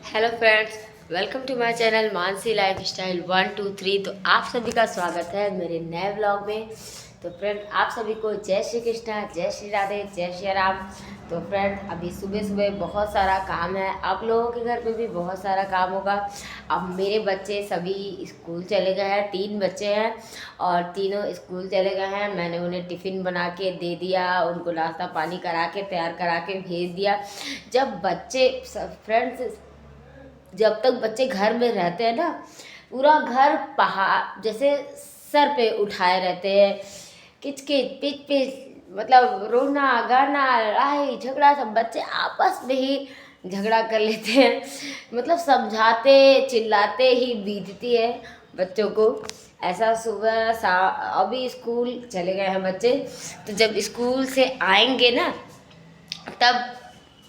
Hello friends, welcome to my channel Mansi life style 1 2 3। तो आप सभी का स्वागत है मेरे नए ब्लॉग में। तो फ्रेंड, आप सभी को जय श्री कृष्णा, जय श्री राधे, जय श्री राम। तो फ्रेंड, अभी सुबह सुबह बहुत सारा काम है, आप लोगों के घर पे भी बहुत सारा काम होगा। अब मेरे बच्चे सभी स्कूल चले गए हैं, 3 बच्चे हैं और तीनों स्कूल चले गए हैं। मैंने उन्हें टिफ़िन बना के दे दिया, उनको नाश्ता पानी करा के तैयार करा के भेज दिया। जब बच्चे फ्रेंड्स जब तक बच्चे घर में रहते हैं ना, पूरा घर पहाड़ जैसे सर पे उठाए रहते हैं। किचकिच पिच पिच, मतलब रोना गाना लड़ाई झगड़ा, सब बच्चे आपस में ही झगड़ा कर लेते हैं। मतलब समझाते चिल्लाते ही बीतती है बच्चों को। ऐसा सुबह अभी स्कूल चले गए हैं बच्चे, तो जब स्कूल से आएंगे ना तब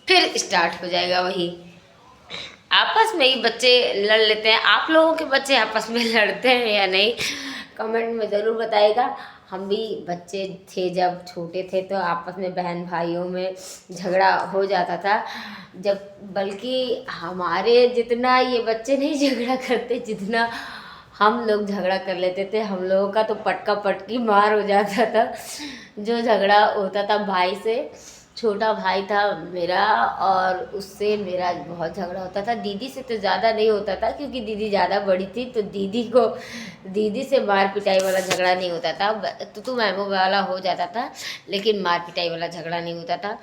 फिर स्टार्ट हो जाएगा वही। आपस में ही बच्चे लड़ लेते हैं। आप लोगों के बच्चे आपस में लड़ते हैं या नहीं, कमेंट में ज़रूर बताइएगा। हम भी बच्चे थे जब छोटे थे तो आपस में बहन भाइयों में झगड़ा हो जाता था। जब बल्कि हमारे जितना ये बच्चे नहीं झगड़ा करते जितना हम लोग झगड़ा कर लेते थे। हम लोगों का तो पटका पटकी मार हो जाता था। जो झगड़ा होता था भाई से, छोटा भाई था मेरा और उससे मेरा बहुत झगड़ा होता था। दीदी से तो ज़्यादा नहीं होता था क्योंकि दीदी ज़्यादा बड़ी थी, तो दीदी से मार पिटाई वाला झगड़ा नहीं होता था। तो मैमो वाला हो जाता था, लेकिन मार पिटाई वाला झगड़ा नहीं होता था।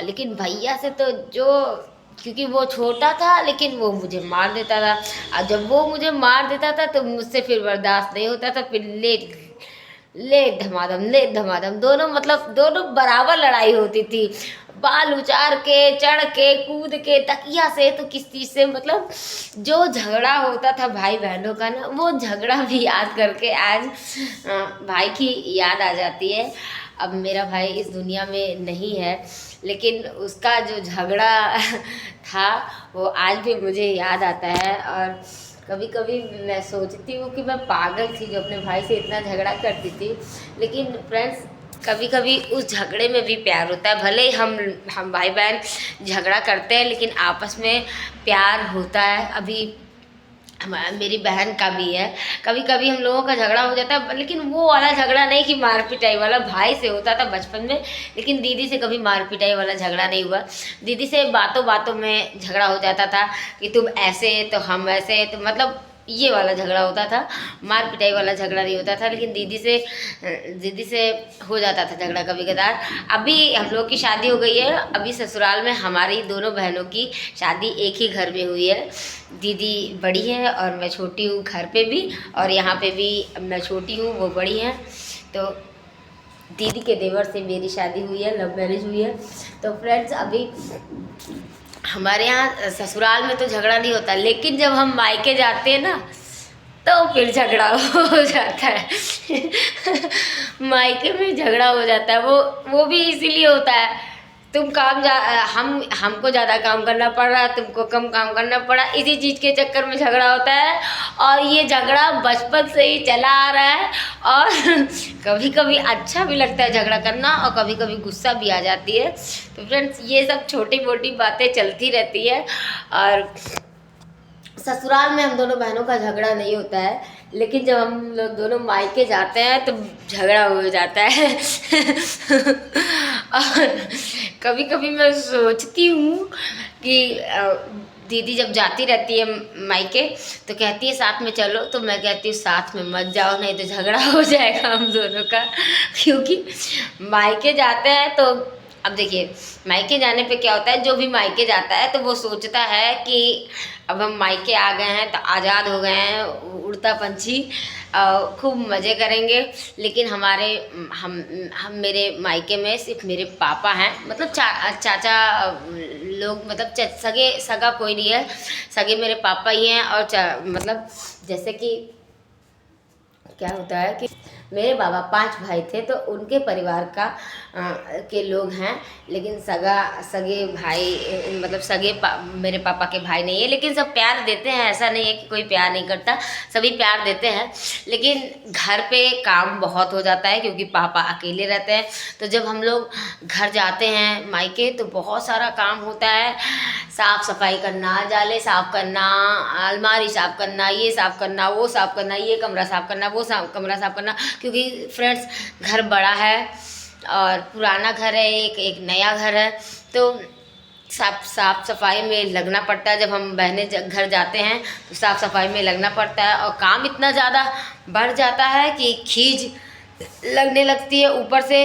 लेकिन भैया से तो क्योंकि वो छोटा था लेकिन वो मुझे मार देता था, और जब वो मुझे मार देता था तो मुझसे फिर बर्दाश्त नहीं होता था। फिर ले धमाधम दोनों, मतलब दोनों बराबर लड़ाई होती थी। बाल उचार के, चढ़ के, कूद के, तकिया से तो किस चीज़ से, मतलब जो झगड़ा होता था भाई बहनों का ना, वो झगड़ा भी याद करके आज भाई की याद आ जाती है। अब मेरा भाई इस दुनिया में नहीं है, लेकिन उसका जो झगड़ा था वो आज भी मुझे याद आता है। और कभी कभी मैं सोचती हूँ कि मैं पागल थी जो अपने भाई से इतना झगड़ा करती थी। लेकिन फ्रेंड्स, कभी कभी उस झगड़े में भी प्यार होता है। भले ही हम भाई बहन झगड़ा करते हैं लेकिन आपस में प्यार होता है। अभी मेरी बहन का भी है, कभी कभी हम लोगों का झगड़ा हो जाता है, लेकिन वो वाला झगड़ा नहीं कि मार पिटाई वाला। भाई से होता था बचपन में, लेकिन दीदी से कभी मार पिटाई वाला झगड़ा नहीं हुआ। दीदी से बातों बातों में झगड़ा हो जाता था कि तुम ऐसे तो हम वैसे, तो मतलब ये वाला झगड़ा होता था, मार पिटाई वाला झगड़ा नहीं होता था। लेकिन दीदी से हो जाता था झगड़ा कभी कदार। अभी हम लोग की शादी हो गई है, अभी ससुराल में हमारी दोनों बहनों की शादी एक ही घर में हुई है। दीदी बड़ी है और मैं छोटी हूँ घर पे भी, और यहाँ पे भी मैं छोटी हूँ, वो बड़ी हैं। तो दीदी के देवर से मेरी शादी हुई है, लव मैरिज हुई है। तो फ्रेंड्स, अभी हमारे यहाँ ससुराल में तो झगड़ा नहीं होता, लेकिन जब हम मायके जाते हैं ना तो फिर झगड़ा हो जाता है। मायके में झगड़ा हो जाता है, वो भी इसीलिए होता है, तुम हमको ज़्यादा काम करना पड़ रहा है, तुमको कम काम करना पड़ा, इसी चीज़ के चक्कर में झगड़ा होता है। और ये झगड़ा बचपन से ही चला आ रहा है। और कभी कभी अच्छा भी लगता है झगड़ा करना, और कभी कभी गुस्सा भी आ जाती है। तो फ्रेंड्स, ये सब छोटी मोटी बातें चलती रहती है। और ससुराल में हम दोनों बहनों का झगड़ा नहीं होता है, लेकिन जब हम लोग दोनों मायके जाते हैं तो झगड़ा हो जाता है। और कभी कभी मैं सोचती हूँ कि दीदी जब जाती रहती है मायके तो कहती है साथ में चलो, तो मैं कहती हूँ साथ में मत जाओ, नहीं तो झगड़ा हो जाएगा हम दोनों का। क्योंकि मायके जाते हैं तो अब देखिए, मायके जाने पे क्या होता है, जो भी मायके जाता है तो वो सोचता है कि अब हम मायके आ गए हैं तो आज़ाद हो गए हैं, उड़ता पंछी, खूब मज़े करेंगे। लेकिन हम मेरे मायके में सिर्फ मेरे पापा हैं, मतलब चाचा लोग, मतलब सगा कोई नहीं है, सगे मेरे पापा ही हैं। और मतलब जैसे कि क्या होता है कि मेरे बाबा 5 भाई थे, तो उनके परिवार के लोग हैं, लेकिन सगे भाई मतलब मेरे पापा के भाई नहीं है, लेकिन सब प्यार देते हैं। ऐसा नहीं है कि कोई प्यार नहीं करता, सभी प्यार देते हैं। लेकिन घर पे काम बहुत हो जाता है क्योंकि पापा अकेले रहते हैं। तो जब हम लोग घर जाते हैं मायके तो बहुत सारा काम होता है, साफ़ सफाई करना, जाले साफ़ करना, अलमारी साफ़ करना, ये साफ़ करना, वो साफ़ करना, ये कमरा साफ़ करना, वो कमरा साफ़ करना। क्योंकि फ्रेंड्स घर बड़ा है और पुराना घर है, एक नया घर है, तो साफ सफाई में लगना पड़ता है। जब हम बहनें घर जाते हैं तो साफ़ सफाई में लगना पड़ता है, और काम इतना ज़्यादा बढ़ जाता है कि खींच लगने लगती है। ऊपर से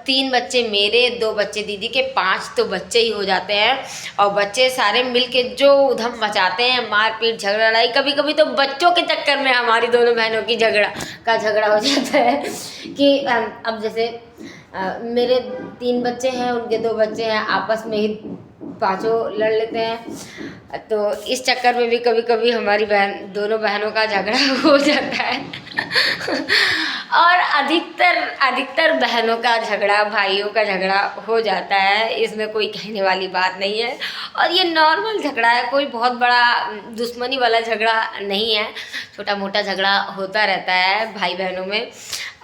3 बच्चे मेरे, 2 बच्चे दीदी के, 5 तो बच्चे ही हो जाते हैं। और बच्चे सारे मिलके जो उधम मचाते हैं, मारपीट झगड़ा लड़ाई। कभी कभी तो बच्चों के चक्कर में हमारी दोनों बहनों की झगड़ा हो जाता है कि अब जैसे मेरे 3 बच्चे हैं, उनके 2 बच्चे हैं, आपस में ही पाँचों लड़ लेते हैं। तो इस चक्कर में भी कभी कभी हमारी दोनों बहनों का झगड़ा हो जाता है और अधिकतर बहनों का झगड़ा, भाइयों का झगड़ा हो जाता है। इसमें कोई कहने वाली बात नहीं है, और ये नॉर्मल झगड़ा है, कोई बहुत बड़ा दुश्मनी वाला झगड़ा नहीं है। छोटा मोटा झगड़ा होता रहता है भाई बहनों में।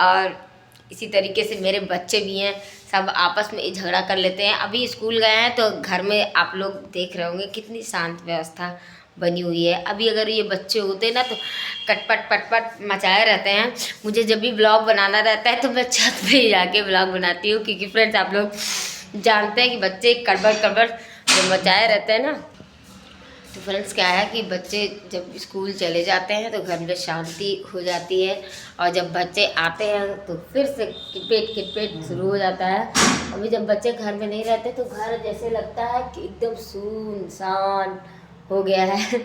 और इसी तरीके से मेरे बच्चे भी हैं, सब आपस में झगड़ा कर लेते हैं। अभी स्कूल गए हैं तो घर में आप लोग देख रहे होंगे कितनी शांत व्यवस्था बनी हुई है। अभी अगर ये बच्चे होते ना तो पटपट मचाए रहते हैं। मुझे जब भी ब्लॉग बनाना रहता है तो मैं छत पे ही जाके ब्लॉग बनाती हूँ, क्योंकि फ्रेंड्स आप लोग जानते हैं कि बच्चे कड़बड़ जो मचाए रहते हैं ना। तो फ्रेंड्स क्या है कि बच्चे जब स्कूल चले जाते हैं तो घर में शांति हो जाती है, और जब बच्चे आते हैं तो फिर से किटपिट शुरू हो जाता है। अभी जब बच्चे घर में नहीं रहते तो घर जैसे लगता है कि एकदम सुनसान हो गया है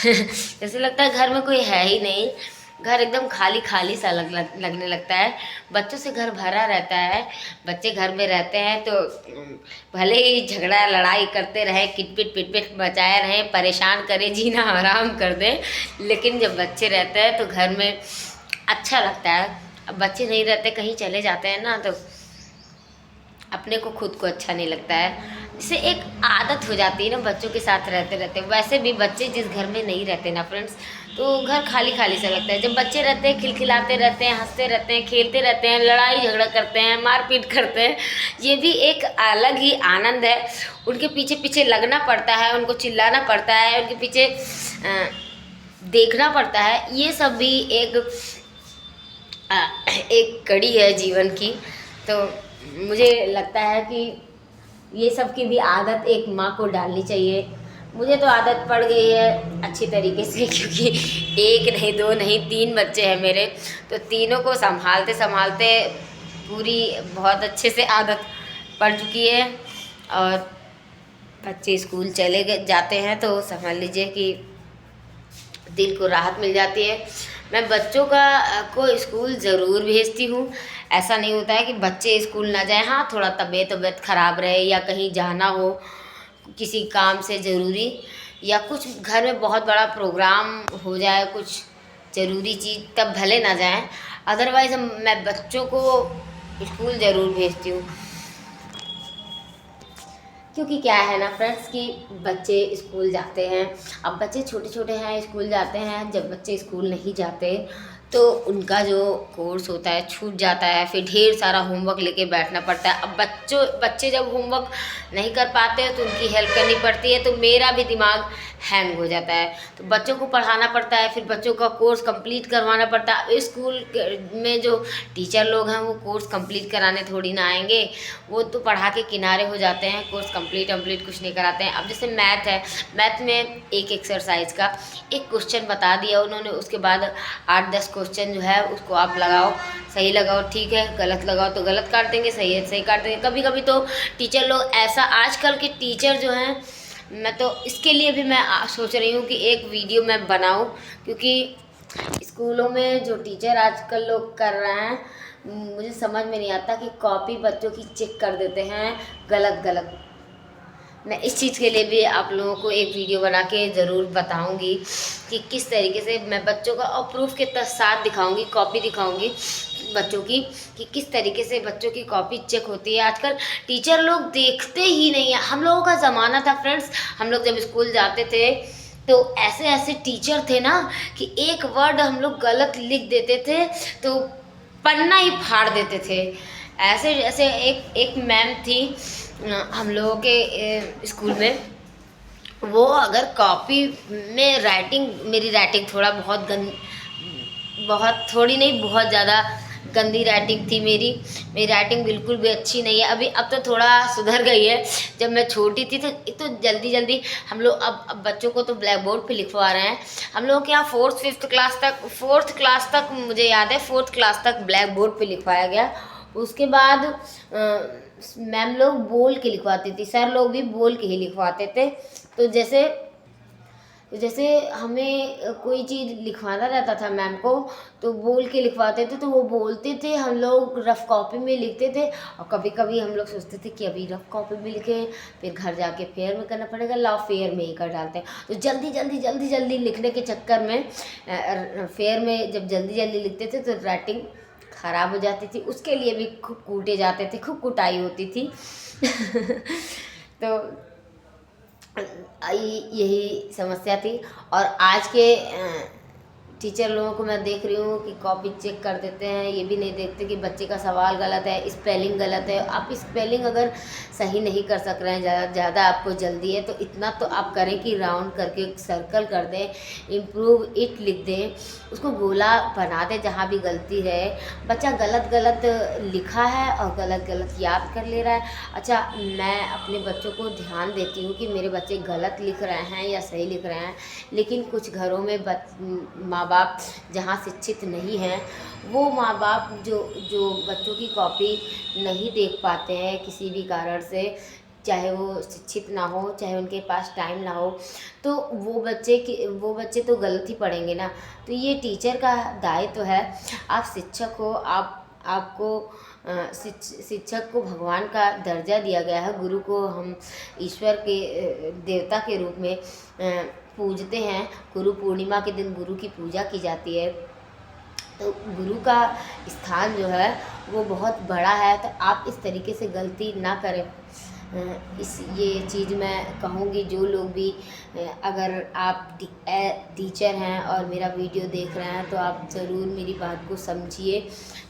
जैसे लगता है घर में कोई है ही नहीं, घर एकदम खाली सा लगने लगता है। बच्चों से घर भरा रहता है, बच्चे घर में रहते हैं तो भले ही झगड़ा लड़ाई करते रहे, पिटपिट मचाए रहें, परेशान करें, जीना हराम कर दें, लेकिन जब बच्चे रहते हैं तो घर में अच्छा लगता है। अब बच्चे नहीं रहते, कहीं चले जाते हैं ना, तो अपने को खुद को अच्छा नहीं लगता है। इससे एक आदत हो जाती है ना बच्चों के साथ रहते। वैसे भी बच्चे जिस घर में नहीं रहते ना फ्रेंड्स, तो घर खाली सा लगता है। जब बच्चे रहते हैं खिलखिलाते रहते हैं, हंसते रहते हैं, खेलते रहते हैं, लड़ाई झगड़ा करते हैं, मारपीट करते हैं, ये भी एक अलग ही आनंद है। उनके पीछे पीछे लगना पड़ता है, उनको चिल्लाना पड़ता है, उनके पीछे देखना पड़ता है। ये सब भी एक कड़ी है जीवन की। तो मुझे लगता है कि ये सब की भी आदत एक माँ को डालनी चाहिए। मुझे तो आदत पड़ गई है अच्छी तरीके से, क्योंकि 1 नहीं 2 नहीं 3 बच्चे हैं मेरे, तो तीनों को संभालते पूरी बहुत अच्छे से आदत पड़ चुकी है। और बच्चे स्कूल जाते हैं तो समझ लीजिए कि दिल को राहत मिल जाती है। मैं बच्चों को स्कूल ज़रूर भेजती हूँ। ऐसा नहीं होता है कि बच्चे स्कूल ना जाएं। हाँ, थोड़ा तबीयत ख़राब रहे या कहीं जाना हो किसी काम से ज़रूरी, या कुछ घर में बहुत बड़ा प्रोग्राम हो जाए, कुछ ज़रूरी चीज़, तब भले ना जाएं। अदरवाइज़ मैं बच्चों को स्कूल ज़रूर भेजती हूँ। क्योंकि क्या है ना फ्रेंड्स कि बच्चे स्कूल जाते हैं, अब बच्चे छोटे हैं स्कूल जाते हैं। जब बच्चे स्कूल नहीं जाते तो उनका जो कोर्स होता है छूट जाता है, फिर ढेर सारा होमवर्क लेके बैठना पड़ता है। अब बच्चे जब होमवर्क नहीं कर पाते हैं तो उनकी हेल्प करनी पड़ती है, तो मेरा भी दिमाग हैंग हो जाता है। तो बच्चों को पढ़ाना पड़ता है, फिर बच्चों का कोर्स कंप्लीट करवाना पड़ता है। स्कूल में जो टीचर लोग हैं वो कोर्स कंप्लीट कराने थोड़ी ना आएंगे, वो तो पढ़ा के किनारे हो जाते हैं, कोर्स कंप्लीट कुछ नहीं कराते हैं। अब जैसे मैथ है, मैथ में एक एक्सरसाइज का एक क्वेश्चन बता दिया उन्होंने, उसके बाद 8-10 क्वेश्चन जो है उसको आप लगाओ, सही लगाओ ठीक है, गलत लगाओ तो गलत काट देंगे, सही है सही काट देंगे। कभी कभी तो टीचर लोग ऐसा, आजकल के टीचर जो हैं, मैं तो इसके लिए भी मैं सोच रही हूँ कि एक वीडियो मैं बनाऊँ, क्योंकि स्कूलों में जो टीचर आजकल लोग कर रहे हैं, मुझे समझ में नहीं आता कि कॉपी बच्चों की चेक कर देते हैं गलत। मैं इस चीज़ के लिए भी आप लोगों को एक वीडियो बना के ज़रूर बताऊंगी कि किस तरीके से मैं बच्चों का और प्रूफ के साथ दिखाऊंगी, कॉपी दिखाऊंगी बच्चों की कि किस तरीके से बच्चों की कॉपी चेक होती है। आजकल टीचर लोग देखते ही नहीं है। हम लोगों का ज़माना था फ्रेंड्स, हम लोग जब स्कूल जाते थे तो ऐसे ऐसे टीचर थे ना कि एक वर्ड हम लोग गलत लिख देते थे तो पन्ना ही फाड़ देते थे। ऐसे जैसे एक एक मैम थी हम लोगों के स्कूल में, वो अगर कॉपी में राइटिंग, मेरी राइटिंग थोड़ा बहुत थोड़ी नहीं बहुत ज़्यादा गंदी राइटिंग थी मेरी राइटिंग बिल्कुल भी अच्छी नहीं है अभी। अब तो थोड़ा सुधर गई है। जब मैं छोटी थी तो जल्दी जल्दी हम लोग अब बच्चों को तो ब्लैक बोर्ड पे लिखवा रहे हैं। हम लोग के यहाँ फोर्थ क्लास तक मुझे याद है, 4th क्लास तक ब्लैक बोर्ड पे लिखवाया गया। उसके बाद मैम लोग बोल के लिखवाती थी, सर लोग भी बोल के ही लिखवाते थे। तो जैसे हमें कोई चीज़ लिखवाना रहता था मैम को तो बोल के लिखवाते थे, तो वो बोलते थे, हम लोग रफ़ कॉपी में लिखते थे। और कभी कभी हम लोग सोचते थे कि अभी रफ़ कॉपी में लिखें, फिर घर जाके फेयर में करना पड़ेगा, लाओ फेयर में ही कर डालते हैं। तो जल्दी जल्दी लिखने के चक्कर में फेयर में जब जल्दी जल्दी लिखते थे तो राइटिंग ख़राब हो जाती थी। उसके लिए भी खूब कूटे जाते थे, खूब कुटाई होती थी। तो यही समस्या थी। और आज के टीचर लोगों को मैं देख रही हूँ कि कॉपी चेक कर देते हैं, ये भी नहीं देखते कि बच्चे का सवाल गलत है, स्पेलिंग गलत है। आप स्पेलिंग अगर सही नहीं कर सक रहे हैं, ज़्यादा आपको जल्दी है, तो इतना तो आप करें कि राउंड करके सर्कल कर दें, इम्प्रूव इट लिख दें, उसको गोला बना दें जहाँ भी गलती है। बच्चा गलत लिखा है और गलत याद कर ले रहा है। अच्छा, मैं अपने बच्चों को ध्यान देती हूँ कि मेरे बच्चे गलत लिख रहे हैं या सही लिख रहे हैं, लेकिन कुछ घरों में माँ बाप जहाँ शिक्षित नहीं हैं, वो माँ बाप जो बच्चों की कॉपी नहीं देख पाते हैं किसी भी कारण से, चाहे वो शिक्षित ना हो, चाहे उनके पास टाइम ना हो, तो वो बच्चे तो गलत ही पढ़ेंगे ना। तो ये टीचर का दायित्व है। आप शिक्षक हो, आपको शिक्षक को भगवान का दर्जा दिया गया है। गुरु को हम ईश्वर के देवता के रूप में पूजते हैं। गुरु पूर्णिमा के दिन गुरु की पूजा की जाती है। तो गुरु का स्थान जो है वो बहुत बड़ा है। तो आप इस तरीके से गलती ना करें। ये चीज़ मैं कहूँगी, जो लोग भी अगर आप टीचर हैं और मेरा वीडियो देख रहे हैं तो आप ज़रूर मेरी बात को समझिए,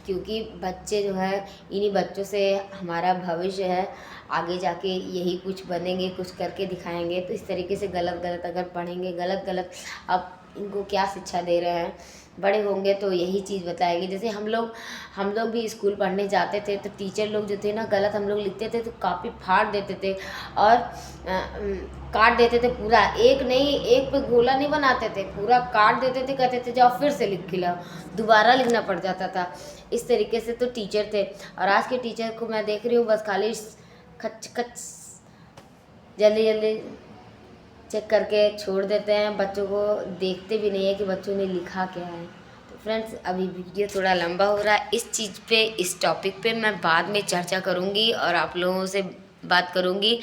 क्योंकि बच्चे जो है, इन्हीं बच्चों से हमारा भविष्य है। आगे जाके यही कुछ बनेंगे, कुछ करके दिखाएंगे। तो इस तरीके से गलत अगर पढ़ेंगे, गलत आप इनको क्या शिक्षा दे रहे हैं? बड़े होंगे तो यही चीज़ बताएंगे। जैसे हम लोग भी स्कूल पढ़ने जाते थे तो टीचर लोग जो थे ना, गलत हम लोग लिखते थे तो काफ़ी फाड़ देते थे और काट देते थे पूरा। एक पे गोला नहीं बनाते थे, पूरा काट देते थे, कहते थे जाओ फिर से लिख के लाओ, दोबारा लिखना पड़ जाता था। इस तरीके से तो टीचर थे। और आज के टीचर को मैं देख रही हूँ, बस खाली खच जल्दी चेक करके छोड़ देते हैं, बच्चों को देखते भी नहीं है कि बच्चों ने लिखा क्या है। तो फ्रेंड्स, अभी वीडियो थोड़ा लंबा हो रहा है। इस चीज़ पे, इस टॉपिक पे मैं बाद में चर्चा करूँगी और आप लोगों से बात करूँगी।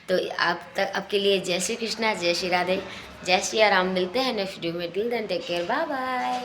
तो आपके लिए जय श्री कृष्णा, जय श्री राधे, जय श्री राम। मिलते हैं नेक्स्ट वीडियो में। Till then take care, bye bye.